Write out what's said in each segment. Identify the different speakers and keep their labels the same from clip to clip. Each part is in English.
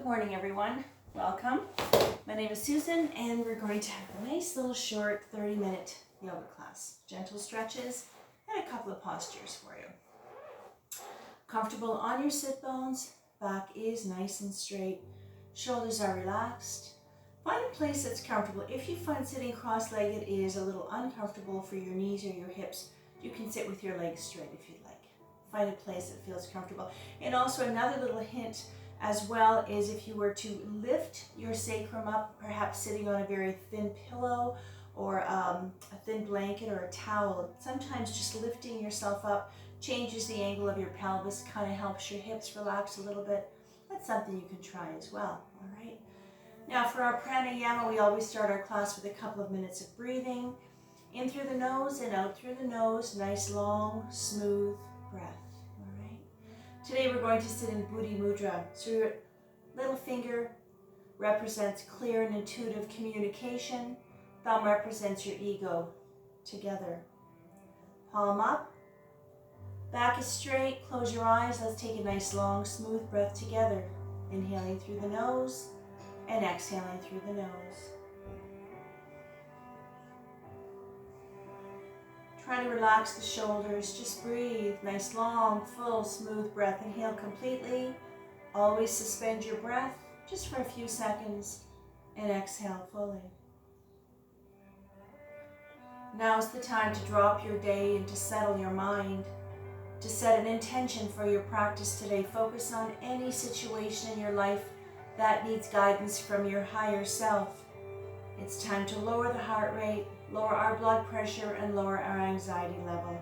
Speaker 1: morning, everyone. Welcome. My name is Susan, and we're going to have a nice little short 30-minute yoga class. Gentle stretches and a couple of postures for you. Comfortable on your sit bones, back is nice and straight, shoulders are relaxed. Find a place that's comfortable. If you find sitting cross-legged is a little uncomfortable for your knees or your hips, you can sit with your legs straight if you'd like. Find a place that feels comfortable. And also another little hint as well is if you were to lift your sacrum up, perhaps sitting on a very thin pillow or a thin blanket or a towel, sometimes just lifting yourself up changes the angle of your pelvis, kind of helps your hips relax a little bit. That's something you can try as well, all right? Now for our pranayama, we always start our class with a couple of minutes of breathing. In through the nose and out through the nose, nice long, smooth breath. Today we're going to sit in Buddhi Mudra. So your little finger represents clear and intuitive communication. Thumb represents your ego. Together. Palm up. Back is straight. Close your eyes. Let's take a nice long smooth breath together. Inhaling through the nose and exhaling through the nose. Try to relax the shoulders, just breathe. Nice, long, full, smooth breath. Inhale completely. Always suspend your breath just for a few seconds and exhale fully. Now's the time to drop your day and to settle your mind, to set an intention for your practice today. Focus on any situation in your life that needs guidance from your higher self. It's time to lower the heart rate, lower our blood pressure, and lower our anxiety level.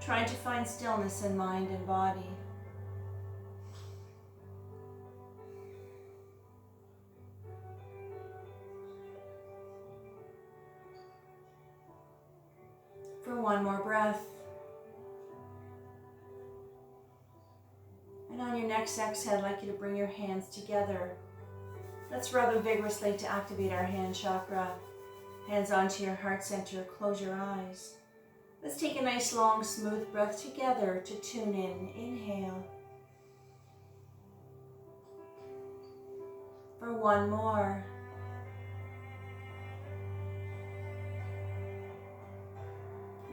Speaker 1: Trying to find stillness in mind and body. For one more breath. And on your next exhale, I'd like you to bring your hands together. Let's rub them vigorously to activate our hand chakra. Hands onto your heart center, close your eyes. Let's take a nice long smooth breath together to tune in. Inhale. For one more.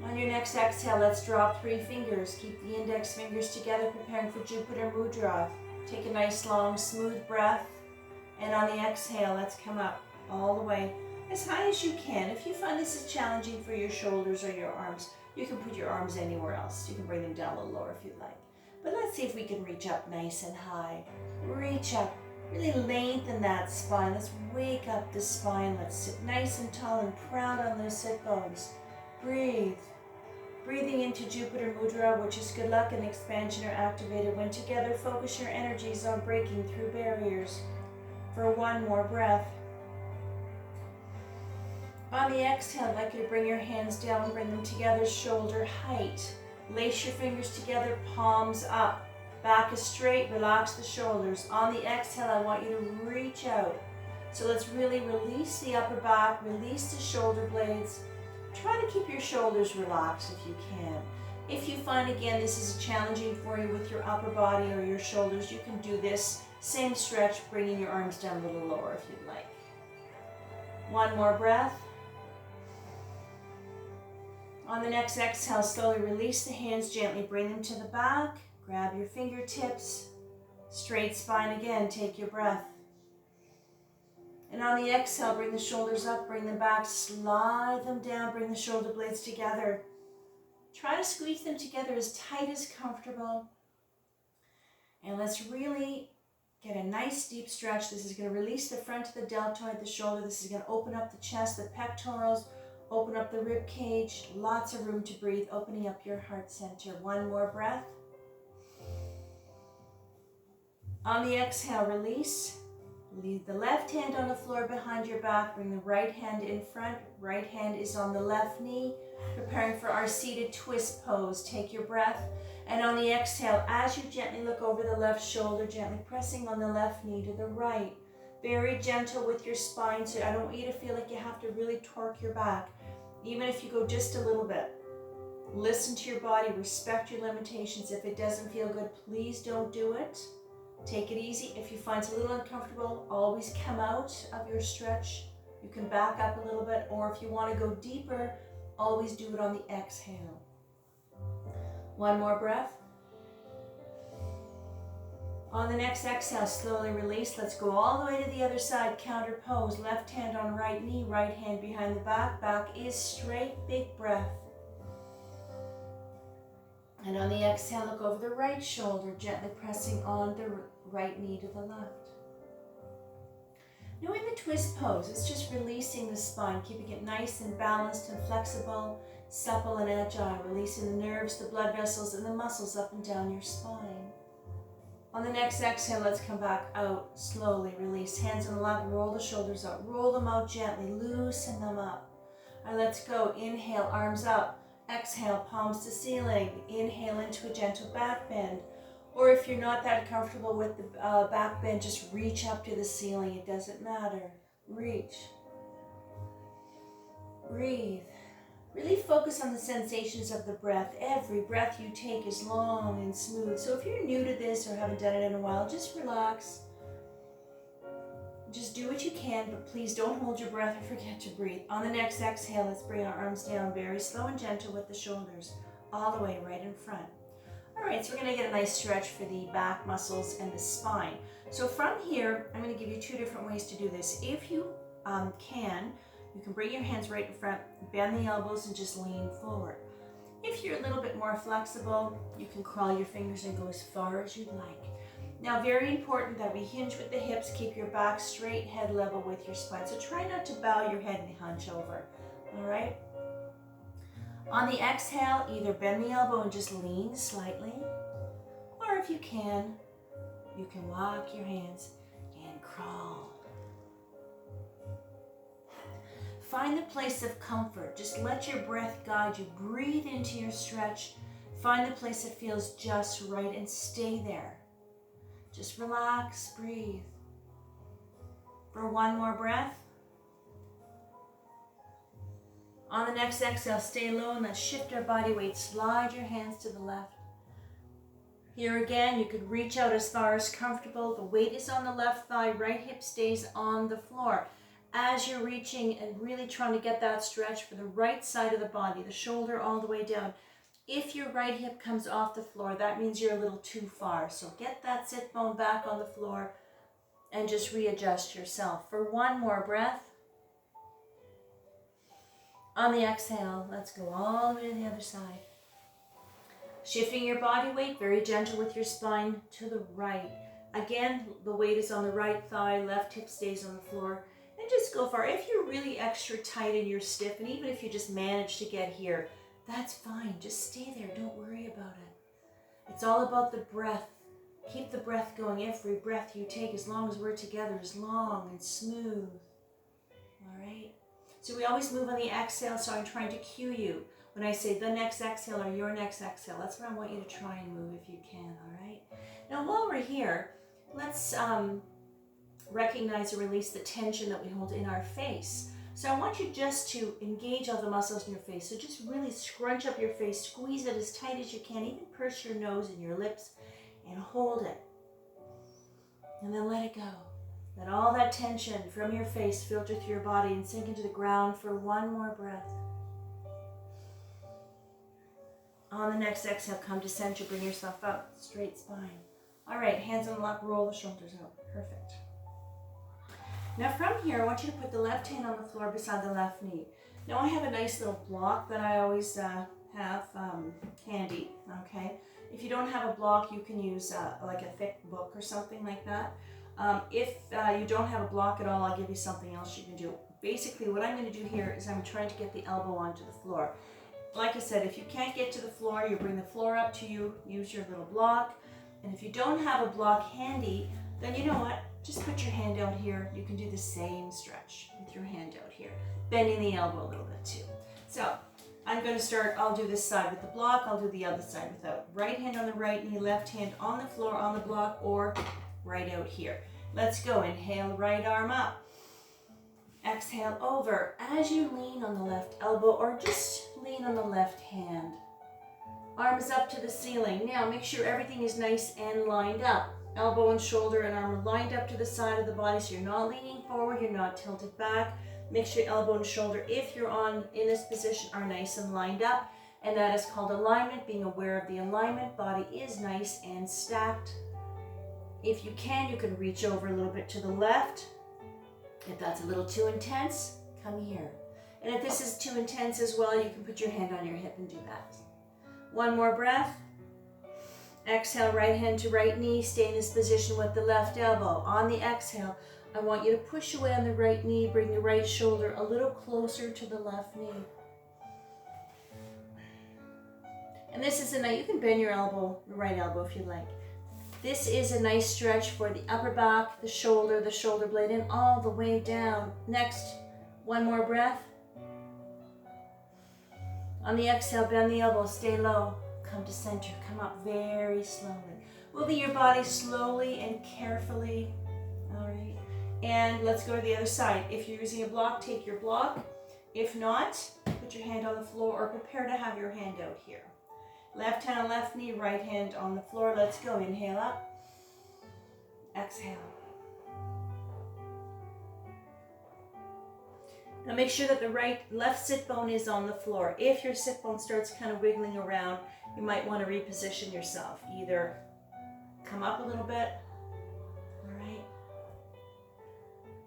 Speaker 1: On your next exhale, let's drop 3 fingers. Keep the index fingers together, preparing for Jupiter Mudra. Take a nice long smooth breath. And on the exhale, let's come up all the way as high as you can. If you find this is challenging for your shoulders or your arms, you can put your arms anywhere else. You can bring them down a little lower if you'd like. But let's see if we can reach up nice and high. Reach up, really lengthen that spine. Let's wake up the spine. Let's sit nice and tall and proud on those sit bones. Breathe. Breathing into Jupiter Mudra, which is good luck and expansion are activated. When together, focus your energies on breaking through barriers. For one more breath. On the exhale, I'd like you to bring your hands down, bring them together, shoulder height. Lace your fingers together, palms up. Back is straight, relax the shoulders. On the exhale, I want you to reach out. So let's really release the upper back, release the shoulder blades. Try to keep your shoulders relaxed if you can. If you find, again, this is challenging for you with your upper body or your shoulders, you can do this same stretch, bringing your arms down a little lower if you'd like. One more breath. On the next exhale, slowly release the hands, gently bring them to the back. Grab your fingertips. Straight spine again, take your breath. And on the exhale, bring the shoulders up, bring them back, slide them down, bring the shoulder blades together. Try to squeeze them together as tight as comfortable. And let's really get a nice deep stretch. This is going to release the front of the deltoid, the shoulder. This is going to open up the chest, the pectorals, open up the rib cage. Lots of room to breathe, opening up your heart center. One more breath. On the exhale, release. Leave the left hand on the floor behind your back. Bring the right hand in front. Right hand is on the left knee. Preparing for our seated twist pose. Take your breath. And on the exhale, as you gently look over the left shoulder, gently pressing on the left knee to the right. Very gentle with your spine, so I don't want you to feel like you have to really torque your back. Even if you go just a little bit. Listen to your body, respect your limitations. If it doesn't feel good, please don't do it. Take it easy. If you find it a little uncomfortable, always come out of your stretch. You can back up a little bit, or if you want to go deeper, always do it on the exhale. One more breath. On the next exhale, slowly release. Let's go all the way to the other side. Counter pose. Left hand on right knee, right hand behind the back. Back is straight. Big breath. And on the exhale, look over the right shoulder, gently pressing on the right knee to the left. Now in the twist pose, it's just releasing the spine, keeping it nice and balanced and flexible, supple and agile, releasing the nerves, the blood vessels, and the muscles up and down your spine. On the next exhale, let's come back out, slowly release. Hands on the lap, roll the shoulders out, roll them out gently, loosen them up. All right, let's go. Inhale, arms up. Exhale, palms to ceiling. Inhale into a gentle back bend. Or if you're not that comfortable with the back bend, just reach up to the ceiling. It doesn't matter. Reach. Breathe. Really focus on the sensations of the breath. Every breath you take is long and smooth. So if you're new to this or haven't done it in a while, just relax. Just do what you can, but please don't hold your breath or forget to breathe. On the next exhale, let's bring our arms down very slow and gentle with the shoulders all the way right in front. All right, so we're going to get a nice stretch for the back muscles and the spine. So from here, I'm going to give you two different ways to do this. If you can, you can bring your hands right in front, bend the elbows, and just lean forward. If you're a little bit more flexible, you can crawl your fingers and go as far as you'd like. Now, very important that we hinge with the hips, keep your back straight, head level with your spine. So try not to bow your head and hunch over, all right? On the exhale, either bend the elbow and just lean slightly, or if you can walk your hands and crawl. Find the place of comfort. Just let your breath guide you. Breathe into your stretch. Find the place that feels just right and stay there. Just relax, breathe. For one more breath. On the next exhale, stay low and let's shift our body weight. Slide your hands to the left. Here again, you could reach out as far as comfortable. The weight is on the left thigh, right hip stays on the floor. As you're reaching and really trying to get that stretch for the right side of the body, the shoulder all the way down. If your right hip comes off the floor, that means you're a little too far. So get that sit bone back on the floor and just readjust yourself. For one more breath. On the exhale, let's go all the way to the other side. Shifting your body weight, very gentle with your spine to the right. Again, the weight is on the right thigh, left hip stays on the floor. And just go far. If you're really extra tight and you're stiff, and even if you just manage to get here, that's fine. Just stay there. Don't worry about it. It's all about the breath. Keep the breath going. Every breath you take, as long as we're together, is long and smooth. All right? So we always move on the exhale, so I'm trying to cue you. When I say the next exhale or your next exhale, that's what I want you to try and move if you can, all right? Now, while we're here, let's recognize and release the tension that we hold in our face. So I want you just to engage all the muscles in your face. So just really scrunch up your face, squeeze it as tight as you can, even purse your nose and your lips and hold it. And then let it go. Let all that tension from your face filter through your body and sink into the ground for one more breath. On the next exhale, come to center, bring yourself up, straight spine. All right, hands on the lap, roll the shoulders out. Perfect. Now from here, I want you to put the left hand on the floor beside the left knee. Now I have a nice little block that I always have handy, okay? If you don't have a block, you can use like a thick book or something like that. If you don't have a block at all, I'll give you something else you can do. Basically, what I'm going to do here is I'm trying to get the elbow onto the floor. Like I said, if you can't get to the floor, you bring the floor up to you, use your little block. And if you don't have a block handy, then you know what? Just put your hand out here. You can do the same stretch with your hand out here, bending the elbow a little bit too. So I'm going to start, I'll do this side with the block, I'll do the other side without. Right hand on the right knee, left hand on the floor on the block, or right out here. Let's go. Inhale, right arm up. Exhale over as you lean on the left elbow or just lean on the left hand. Arms up to the ceiling. Now make sure everything is nice and lined up. elbow and shoulder and arm are lined up to the side of the body, so you're not leaning forward, you're not tilted back. Make sure your elbow and shoulder, if you're in this position, are nice and lined up. And that is called alignment, being aware of the alignment. Body is nice and stacked. If you can reach over a little bit to the left. If that's a little too intense, come here. And if this is too intense as well, you can put your hand on your hip and do that. One more breath. Exhale, right hand to right knee. Stay in this position with the left elbow. On the exhale, I want you to push away on the right knee. Bring the right shoulder a little closer to the left knee. And this is you can bend your elbow, your right elbow if you like. This is a nice stretch for the upper back, the shoulder blade, and all the way down. Next, one more breath. On the exhale, bend the elbow, stay low. Come to center, come up very slowly. Moving your body slowly and carefully. All right. And let's go to the other side. If you're using a block, take your block. If not, put your hand on the floor or prepare to have your hand out here. Left hand on left knee, right hand on the floor. Let's go. Inhale up. Exhale. Now make sure that the left sit bone is on the floor. If your sit bone starts kind of wiggling around, you might want to reposition yourself. Either come up a little bit. All right.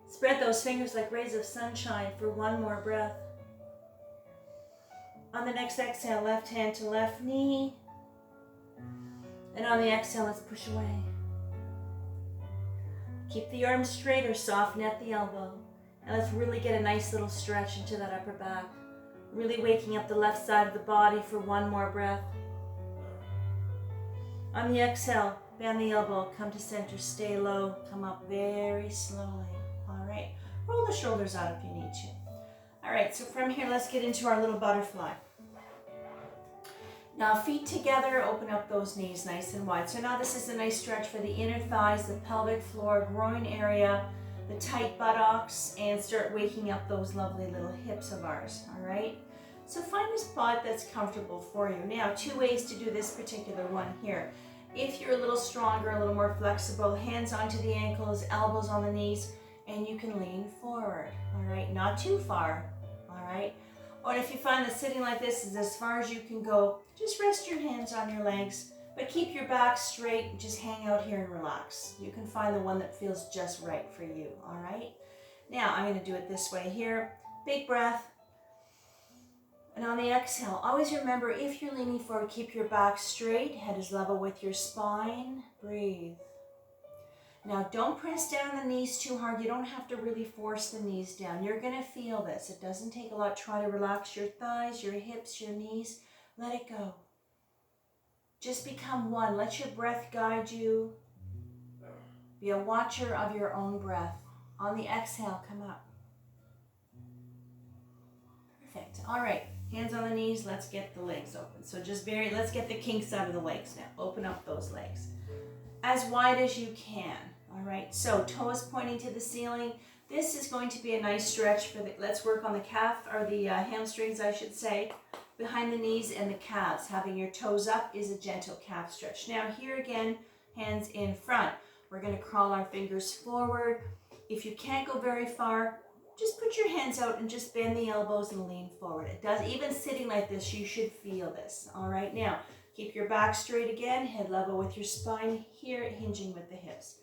Speaker 1: Spread those fingers like rays of sunshine for one more breath. On the next exhale, left hand to left knee. And on the exhale, let's push away. Keep the arms straight or soften at the elbow. And let's really get a nice little stretch into that upper back. Really waking up the left side of the body for one more breath. On the exhale, bend the elbow, come to center, stay low, come up very slowly. All right, roll the shoulders out if you need to. All right, so from here, let's get into our little butterfly. Now feet together, open up those knees nice and wide. So now this is a nice stretch for the inner thighs, the pelvic floor, groin area, the tight buttocks, and start waking up those lovely little hips of ours, all right? So find a spot that's comfortable for you. Now, 2 ways to do this particular one here. If you're a little stronger, a little more flexible, hands onto the ankles, elbows on the knees, and you can lean forward, all right? Not too far, all right? Or if you find that sitting like this is as far as you can go, just rest your hands on your legs, but keep your back straight, just hang out here and relax. You can find the one that feels just right for you, all right? Now, I'm gonna do it this way here. Big breath. And on the exhale, always remember, if you're leaning forward, keep your back straight, head is level with your spine, breathe. Now, don't press down the knees too hard. You don't have to really force the knees down. You're gonna feel this. It doesn't take a lot. Try to relax your thighs, your hips, your knees. Let it go. Just become one. Let your breath guide you. Be a watcher of your own breath. On the exhale, come up. Perfect. All right. Hands on the knees. Let's get the legs open. So let's get the kinks out of the legs now. Open up those legs as wide as you can. All right. So toes pointing to the ceiling. This is going to be a nice stretch for let's work on the calf, or the hamstrings, I should say, behind the knees and the calves. Having your toes up is a gentle calf stretch. Now here again, hands in front. We're going to crawl our fingers forward. If you can't go very far, just put your hands out and just bend the elbows and lean forward. It does, even sitting like this, you should feel this. All right, now keep your back straight again, head level with your spine here, hinging with the hips.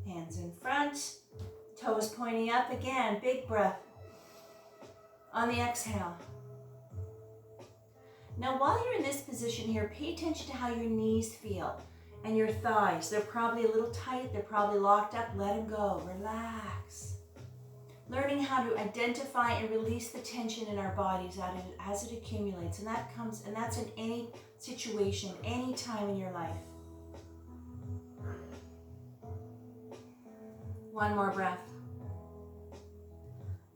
Speaker 1: Hands in front, toes pointing up again, big breath. On the exhale. Now while you're in this position here, pay attention to how your knees feel and your thighs. They're probably a little tight, they're probably locked up. Let them go, relax. Learning how to identify and release the tension in our bodies as it accumulates. And that's in any situation, any time in your life. One more breath.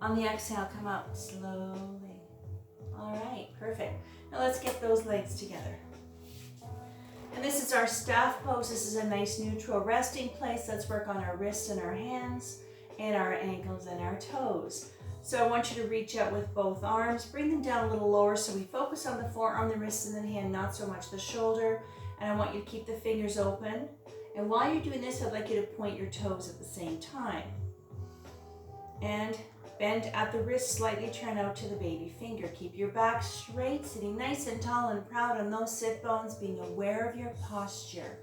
Speaker 1: On the exhale, come up slowly. All right, perfect. Now let's get those legs together. And this is our staff pose. This is a nice neutral resting place. Let's work on our wrists and our hands and our ankles and our toes. So I want you to reach out with both arms, bring them down a little lower so we focus on the forearm, the wrist, and the hand, not so much the shoulder. And I want you to keep the fingers open And while you're doing this, I'd like you to point your toes at the same time. And bend at the wrist, slightly turn out to the baby finger. Keep your back straight, sitting nice and tall and proud on those sit bones, being aware of your posture.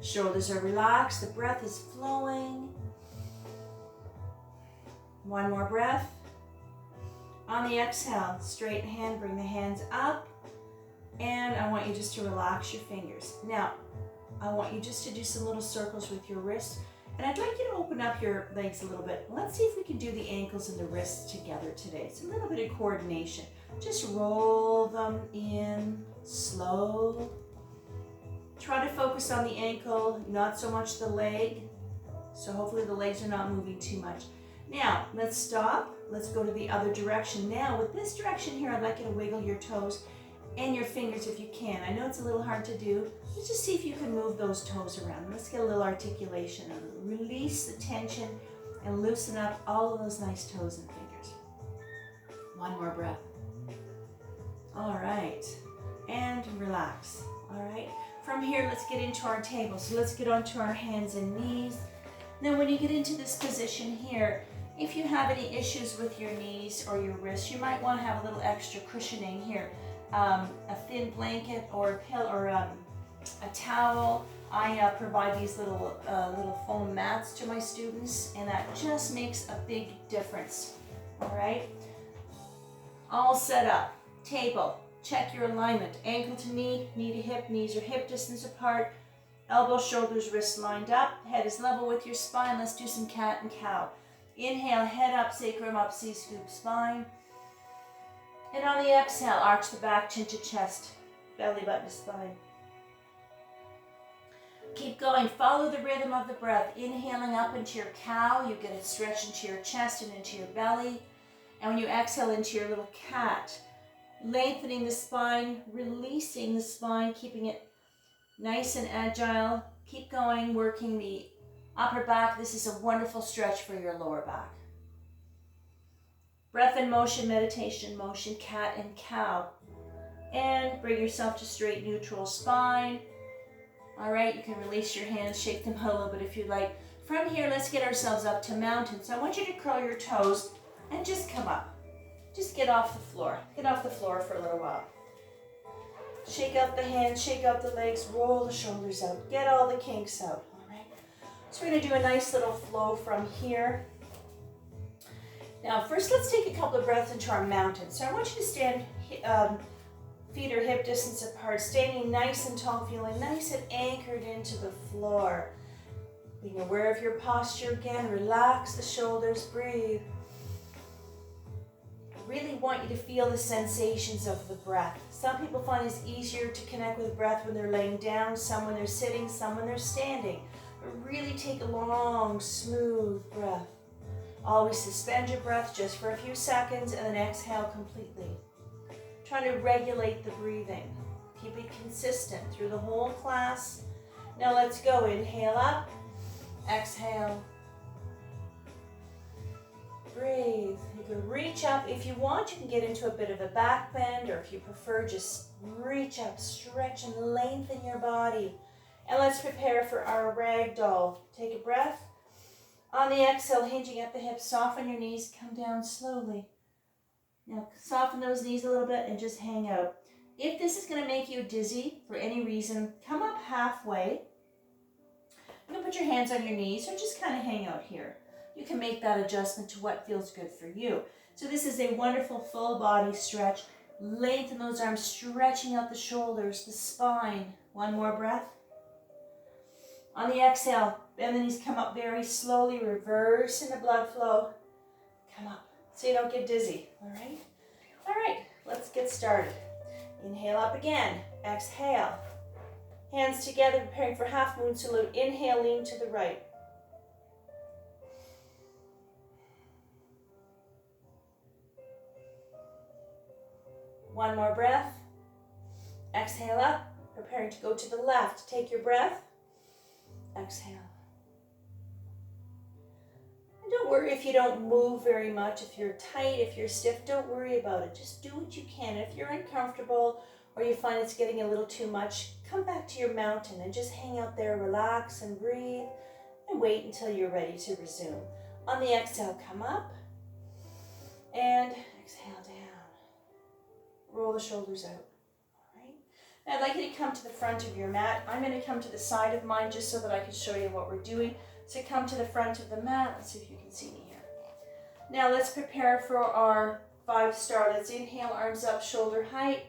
Speaker 1: Shoulders are relaxed, the breath is flowing. One more breath. On the exhale, straighten hand, bring the hands up. And I want you just to relax your fingers. Now, I want you just to do some little circles with your wrists. And I'd like you to open up your legs a little bit. Let's see if we can do the ankles and the wrists together today. It's a little bit of coordination. Just roll them in slow. Try to focus on the ankle, not so much the leg. So hopefully the legs are not moving too much. Now, let's stop. Let's go to the other direction. Now, with this direction here, I'd like you to wiggle your toes and your fingers if you can. I know it's a little hard to do. Let's just see if you can move those toes around. Let's get a little articulation. Release the tension and loosen up all of those nice toes and fingers. One more breath. All right. And relax. All right. From here, let's get into our table. So let's get onto our hands and knees. Now, when you get into this position here, if you have any issues with your knees or your wrists, you might want to have a little extra cushioning here. A thin blanket or a pillow or a towel. I provide these little foam mats to my students, and that just makes a big difference. All right, all set up. Table. Check your alignment. Ankle to knee, knee to hip, knees are hip distance apart. Elbows, shoulders, wrists lined up. Head is level with your spine. Let's do some cat and cow. Inhale, head up, sacrum up, C-scoop spine. And on the exhale, arch the back, chin to chest, belly button to spine. Keep going, follow the rhythm of the breath. Inhaling up into your cow, you get a stretch into your chest and into your belly. And when you exhale into your little cat, lengthening the spine, releasing the spine, keeping it nice and agile. Keep going, working the upper back. This is a wonderful stretch for your lower back. Breath and motion, meditation, motion, cat and cow. And bring yourself to straight, neutral spine. All right, you can release your hands, shake them out a little bit if you like. From here, let's get ourselves up to mountain. So I want you to curl your toes and just come up. Just get off the floor. Get off the floor for a little while. Shake out the hands, shake out the legs, roll the shoulders out. Get all the kinks out, all right? So we're gonna do a nice little flow from here. Now, first let's take a couple of breaths into our mountain. So I want you to stand, feet are hip distance apart, standing nice and tall, feeling nice and anchored into the floor. Being aware of your posture again, relax the shoulders, breathe. I really want you to feel the sensations of the breath. Some people find it's easier to connect with breath when they're laying down, some when they're sitting, some when they're standing. But really take a long, smooth breath. Always suspend your breath just for a few seconds and then exhale completely. Trying to regulate the breathing. Keep it consistent through the whole class. Now let's go. Inhale up, exhale. Breathe. You can reach up. If you want, you can get into a bit of a back bend, or if you prefer, just reach up, stretch and lengthen your body. And let's prepare for our ragdoll. Take a breath. On the exhale, hinging at the hips, soften your knees, come down slowly. Now soften those knees a little bit and just hang out. If this is going to make you dizzy for any reason, come up halfway. You can put your hands on your knees or just kind of hang out here. You can make that adjustment to what feels good for you. So this is a wonderful full body stretch. Lengthen those arms, stretching out the shoulders, the spine. One more breath. On the exhale, bend the knees, come up very slowly, reversing the blood flow. Come up so you don't get dizzy, all right? All right, let's get started. Inhale up again, exhale. Hands together, preparing for half moon salute. Inhale, lean to the right. One more breath. Exhale up, preparing to go to the left. Take your breath. Exhale. And don't worry if you don't move very much. If you're tight, if you're stiff, don't worry about it. Just do what you can. If you're uncomfortable or you find it's getting a little too much, come back to your mountain and just hang out there, relax and breathe, and wait until you're ready to resume. On the exhale, come up, and exhale down. Roll the shoulders out. All right. Now I'd like you to come to the front of your mat. I'm going to come to the side of mine just so that I can show you what we're doing. So come to the front of the mat. Let's see if you can see me here. Now let's prepare for our 5-star. Let's inhale, arms up, shoulder height.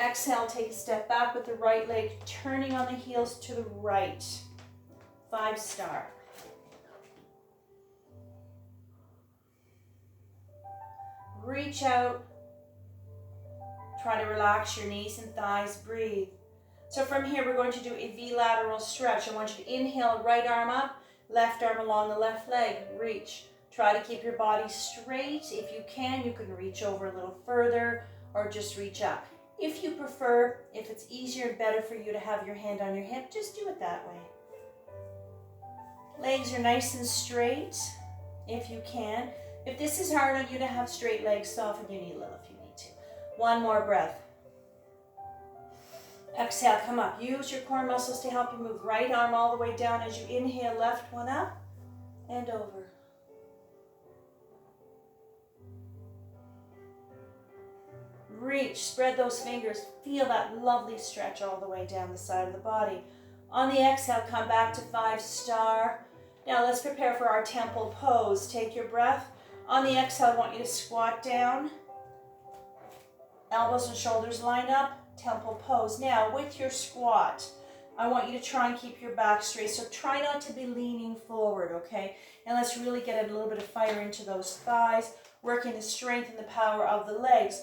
Speaker 1: Exhale, take a step back with the right leg, turning on the heels to the right. 5-star. Reach out. Try to relax your knees and thighs. Breathe. So from here, we're going to do a V-lateral stretch. I want you to inhale, right arm up, left arm along the left leg. Reach. Try to keep your body straight. If you can reach over a little further or just reach up. If you prefer, if it's easier and better for you to have your hand on your hip, just do it that way. Legs are nice and straight, if you can. If this is hard on you to have straight legs, soften your knee a little if you need to. One more breath. Exhale, come up. Use your core muscles to help you move. Right arm all the way down as you inhale, left one up and over. Reach, spread those fingers. Feel that lovely stretch all the way down the side of the body. On the exhale, come back to 5-star. Now let's prepare for our temple pose. Take your breath. On the exhale, I want you to squat down. Elbows and shoulders line up. Temple pose. Now with your squat, I want you to try and keep your back straight. So try not to be leaning forward, okay? And let's really get a little bit of fire into those thighs, working the strength and the power of the legs.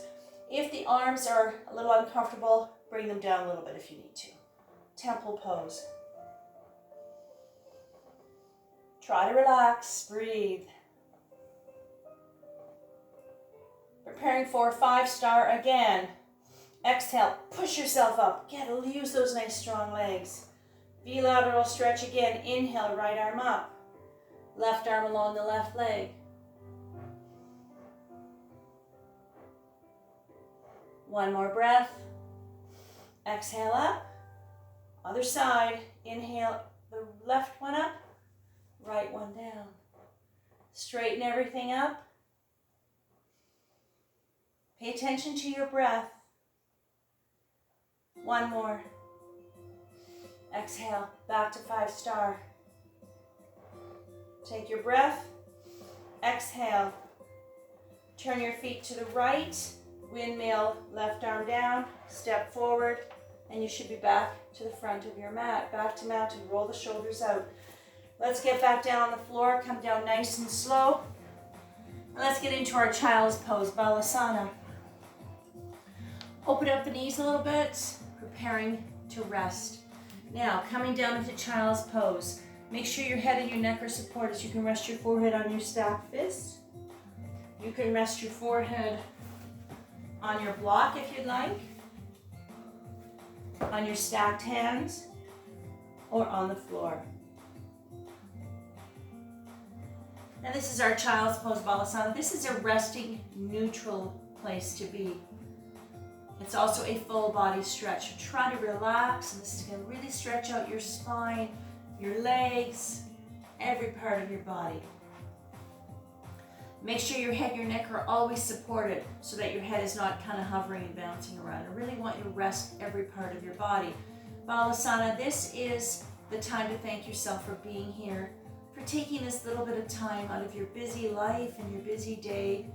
Speaker 1: If the arms are a little uncomfortable, bring them down a little bit if you need to. Temple pose. Try to relax, breathe. Preparing for 5-star again. Exhale, push yourself up. Use those nice strong legs. V-lateral stretch again. Inhale, right arm up. Left arm along the left leg. One more breath. Exhale up. Other side. Inhale the left one up. Right one down. Straighten everything up. Pay attention to your breath. One more. Exhale, back to 5-star. Take your breath. Exhale. Turn your feet to the right. Windmill, left arm down. Step forward, and you should be back to the front of your mat. Back to mountain. Roll the shoulders out. Let's get back down on the floor. Come down nice and slow. And let's get into our child's pose, Balasana. Open up the knees a little bit, preparing to rest. Now, coming down into child's pose. Make sure your head and your neck are supported so you can rest your forehead on your stacked fist. You can rest your forehead on your block if you'd like, on your stacked hands, or on the floor. Now this is our child's pose, Balasana. This is a resting, neutral place to be. It's also a full body stretch. So try to relax, and this is going to really stretch out your spine, your legs, every part of your body. Make sure your head, your neck are always supported so that your head is not kind of hovering and bouncing around. I really want you to rest every part of your body. Balasana, this is the time to thank yourself for being here, for taking this little bit of time out of your busy life and your busy day.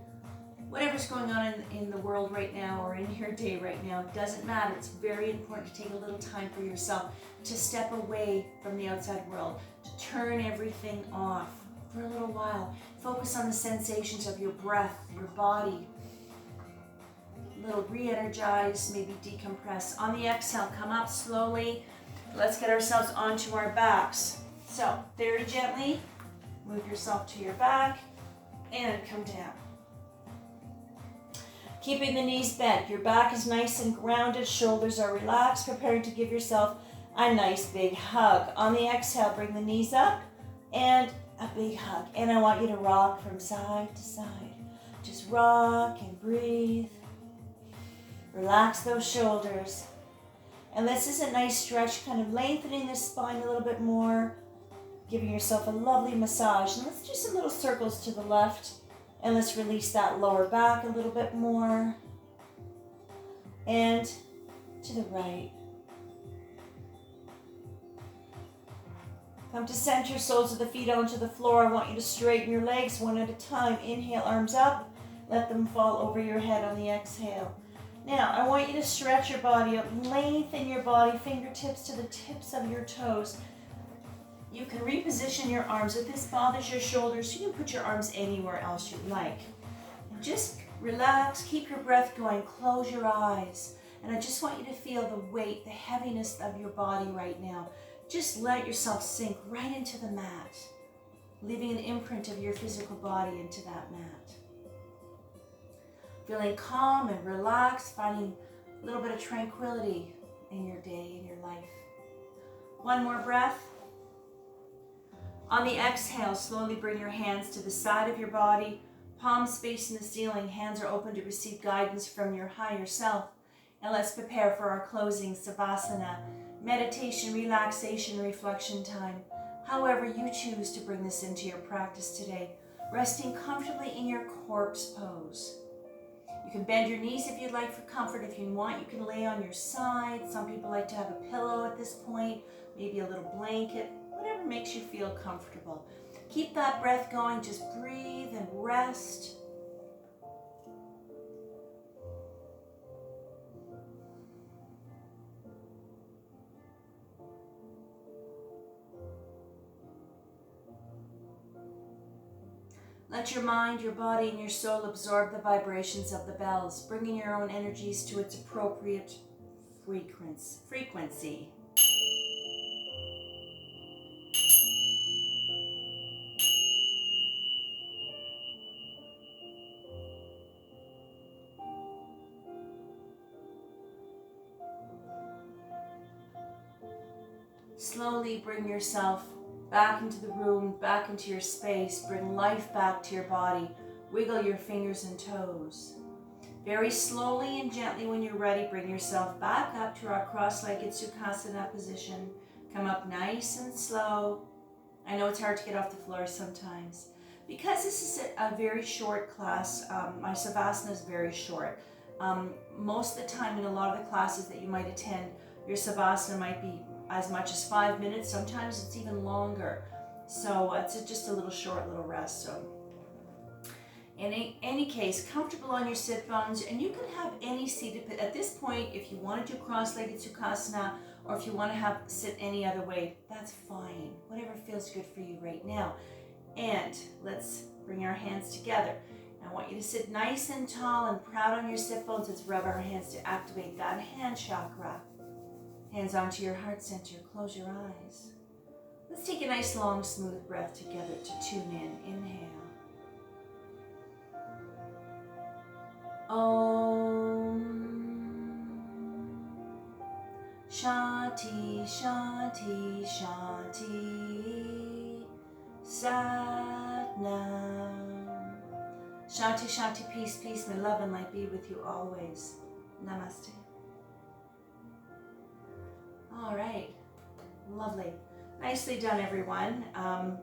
Speaker 1: Whatever's going on in the world right now or in your day right now, it doesn't matter. It's very important to take a little time for yourself, to step away from the outside world, to turn everything off for a little while. Focus on the sensations of your breath, your body. A little re-energize, maybe decompress. On the exhale, come up slowly. Let's get ourselves onto our backs. So, very gently, move yourself to your back and come down. Keeping the knees bent. Your back is nice and grounded, shoulders are relaxed, preparing to give yourself a nice big hug. On the exhale, bring the knees up and a big hug. And I want you to rock from side to side. Just rock and breathe. Relax those shoulders. And this is a nice stretch, kind of lengthening the spine a little bit more, giving yourself a lovely massage. And let's do some little circles to the left, and let's release that lower back a little bit more. And to the right. Come to center, soles of the feet onto the floor. I want you to straighten your legs one at a time. Inhale, arms up. Let them fall over your head on the exhale. Now, I want you to stretch your body up, lengthen your body, fingertips to the tips of your toes. You can reposition your arms. If this bothers your shoulders, you can put your arms anywhere else you like. And just relax, keep your breath going, close your eyes. And I just want you to feel the weight, the heaviness of your body right now. Just let yourself sink right into the mat, leaving an imprint of your physical body into that mat. Feeling calm and relaxed, finding a little bit of tranquility in your day, in your life. One more breath. On the exhale, slowly bring your hands to the side of your body, palms facing the ceiling, hands are open to receive guidance from your higher self. And let's prepare for our closing Savasana, meditation, relaxation, reflection time. However you choose to bring this into your practice today, resting comfortably in your corpse pose. You can bend your knees if you'd like for comfort. If you want, you can lay on your side. Some people like to have a pillow at this point, maybe a little blanket, whatever makes you feel comfortable. Keep that breath going, just breathe and rest. Let your mind, your body, and your soul absorb the vibrations of the bells, bringing your own energies to its appropriate frequency. Slowly bring yourself back into the room, back into your space. Bring life back to your body. Wiggle your fingers and toes. Very slowly and gently when you're ready, bring yourself back up to our cross-legged Sukhasana position. Come up nice and slow. I know it's hard to get off the floor sometimes. Because this is a very short class, my Savasana is very short. Most of the time in a lot of the classes that you might attend, your Savasana might be as much as 5 minutes. Sometimes it's even longer. So it's just a little short little rest. So in any case, comfortable on your sit bones, and you can have any seated at this point. If you want to do cross-legged Sukhasana, or if you want to sit any other way, that's fine. Whatever feels good for you right now. And let's bring our hands together. I want you to sit nice and tall and proud on your sit bones. Let's rub our hands to activate that hand chakra. Hands onto your heart center. Close your eyes. Let's take a nice long smooth breath together to tune in. Inhale. Om Shanti Shanti Shanti Sat Nam. Shanti Shanti, peace, peace, may love and light be with you always. Namaste. All right, lovely. Nicely done, everyone.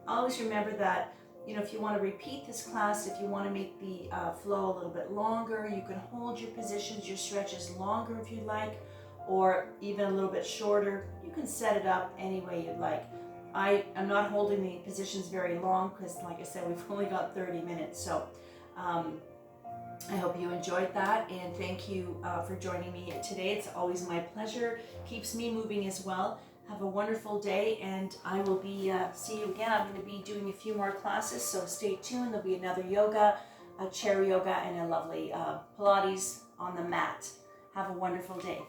Speaker 1: Always remember that, if you want to repeat this class, if you want to make the flow a little bit longer, you can hold your positions, your stretches longer if you'd like, or even a little bit shorter. You can set it up any way you'd like. I am not holding the positions very long because, like I said, we've only got 30 minutes. So I hope you enjoyed that, and thank you for joining me today. It's always my pleasure. Keeps me moving as well. Have a wonderful day, and I will be see you again. I'm going to be doing a few more classes, so stay tuned. There'll be another yoga, a chair yoga, and a lovely Pilates on the mat. Have a wonderful day.